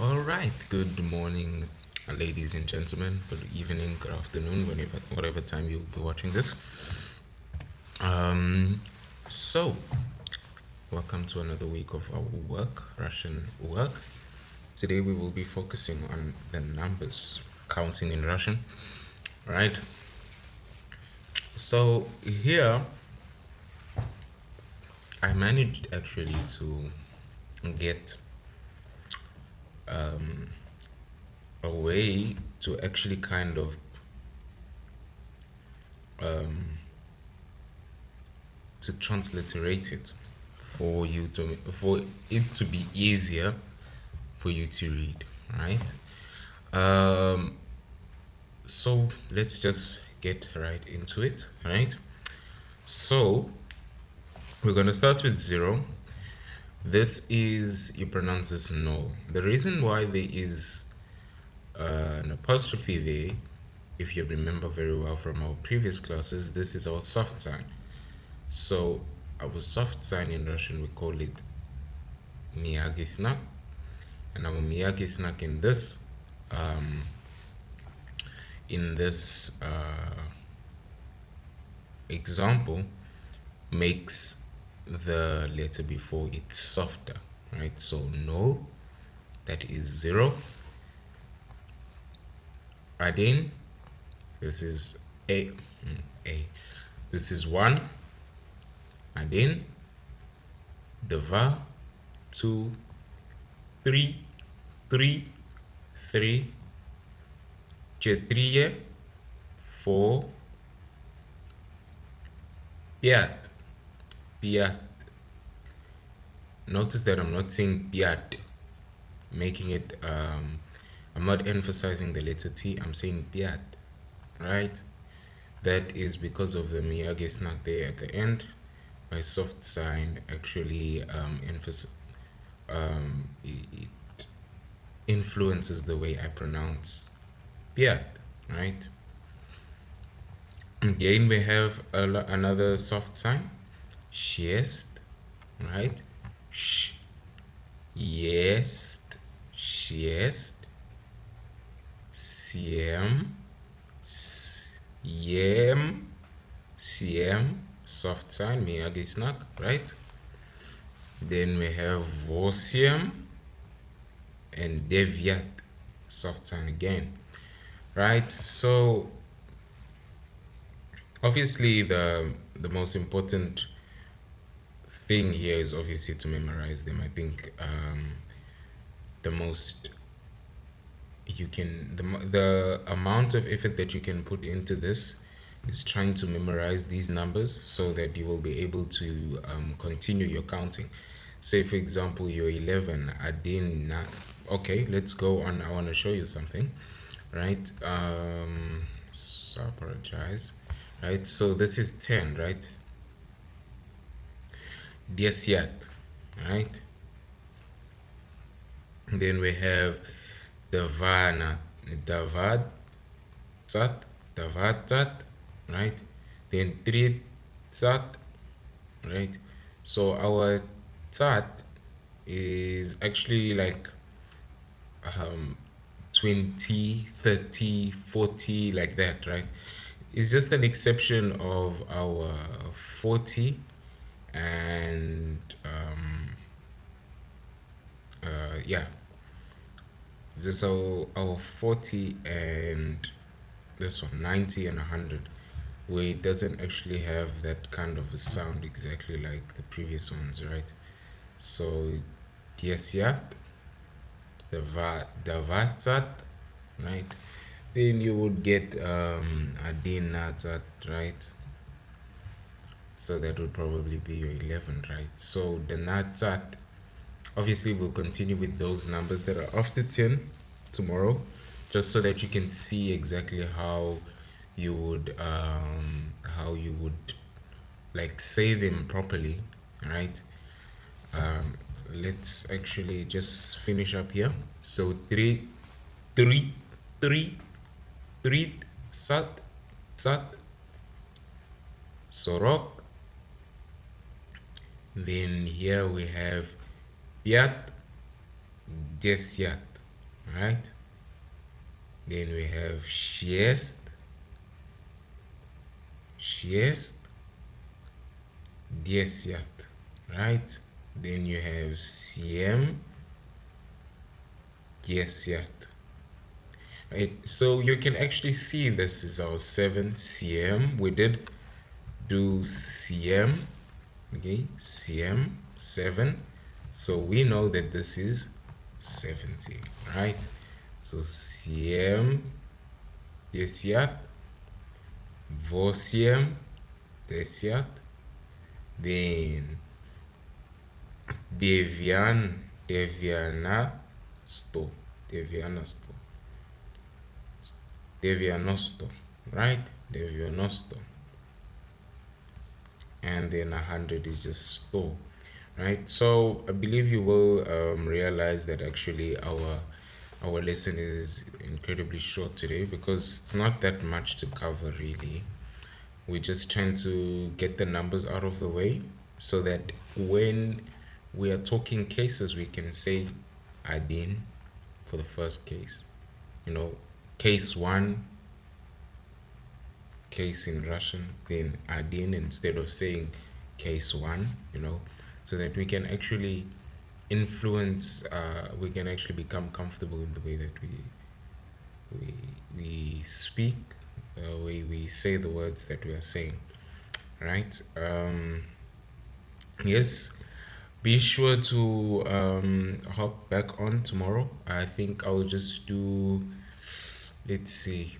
All right, good morning, ladies and gentlemen. Good evening, good afternoon, whatever time you'll be watching this. Um, so, welcome to another week of our Russian work. Today we will be focusing on the numbers, counting in Russian, right? So here I managed actually to get a way to actually kind of to transliterate it for it to be easier for you to read, right? um so let's just get right into it, right? So we're going to start with 0. This is, you pronounce this no. The reason why there is an apostrophe there, if you remember very well from our previous classes, this is our soft sign. So our soft sign in Russian, we call it Miyagi Snak. And our Miyagi Snak um, in this example makes the letter before it softer, right? So no, that is 0. Adin, this is a. This is 1. Adin, dva, 2, 3, 3, 3, 4, 4, 5, 5. Notice that I'm not saying piat, making it I'm not emphasizing the letter T, I'm saying piat, right? That is because of the Miyagi snap there at the end. My soft sign actually it influences the way I pronounce piat, right? Again, we have another soft sign, shiest, right? Sh, jest, shiest, siem, siem, siem, soft sign, Miyagi snack, right? Then we have vosiem and deviat, soft sign again, right? So obviously the most important thing here is obviously to memorize them. I think the most you can the amount of effort that you can put into this is trying to memorize these numbers so that you will be able to continue your counting. Say for example you're 11 adin na. Okay, let's go on. I want to show you something, right? So I apologize, right? So this is 10, right? Desiat, right? Then we have davana, davad, sat, davatat, right? Then three sat, right? So our tat is actually like um 20, 30, 40, like that, right? It's just an exception of our 40 and yeah, so our 40 and this one 90 and 100, where it doesn't actually have that kind of a sound exactly like the previous ones, right? So Diasiat, Davatat, right? Then you would get Adinatat, right? So that would probably be your 11, right? So the Natat, obviously we'll continue with those numbers that are after 10 tomorrow, just so that you can see exactly how you would like say them properly, right? um, let's actually just finish up here. So three, three, three, three, sat, sat, sorok. Then here we have piat, desiat. right? Then we have Shiest, Shiest, Diesiat, right? Then you have Siem, Diesiat, right? So you can actually see this is our 7 Siem. We did do Siem, okay? Siem, 7. So we know that this is 70, right? So Siem, Diesiat, Vosiem, Diesiat, then Devian, Devianasto, Devianasto, Devianosto, right? Devianosto. And then 100 is just sto, right? So I believe you will realize that actually our lesson is incredibly short today because it's not that much to cover really. We're just trying to get the numbers out of the way so that when we are talking cases, we can say один for the first case. You know, case one, case in Russian, then один instead of saying case one, you know, so that we can actually influence, we can actually become comfortable in the way that we, we speak, the way we say the words that we are saying, right? Yes, be sure to hop back on tomorrow. I think I'll just do, let's see,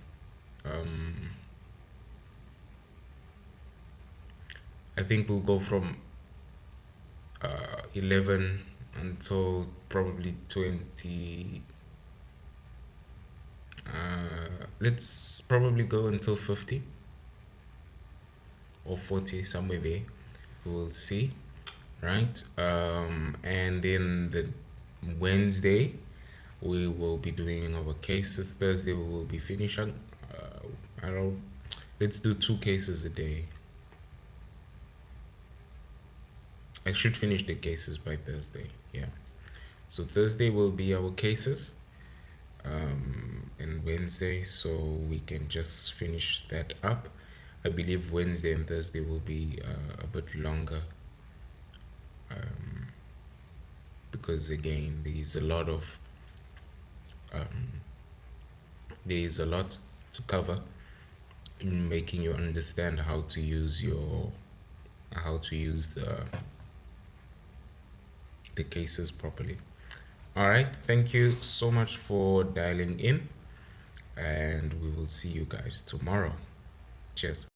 I think we'll go from 11 until probably 20. Let's probably go until 50 or 40, somewhere there. We'll see, right? And then the Wednesday, we will be doing our cases. Thursday, we will be finishing. I don't. Let's do 2 cases a day. I should finish the cases by Thursday. Yeah. So Thursday will be our cases, and Wednesday, so we can just finish that up. I believe Wednesday and Thursday will be a bit longer because again, there is a lot to cover in making you understand how to use the cases properly. All right, thank you so much for dialing in, and we will see you guys tomorrow. Cheers.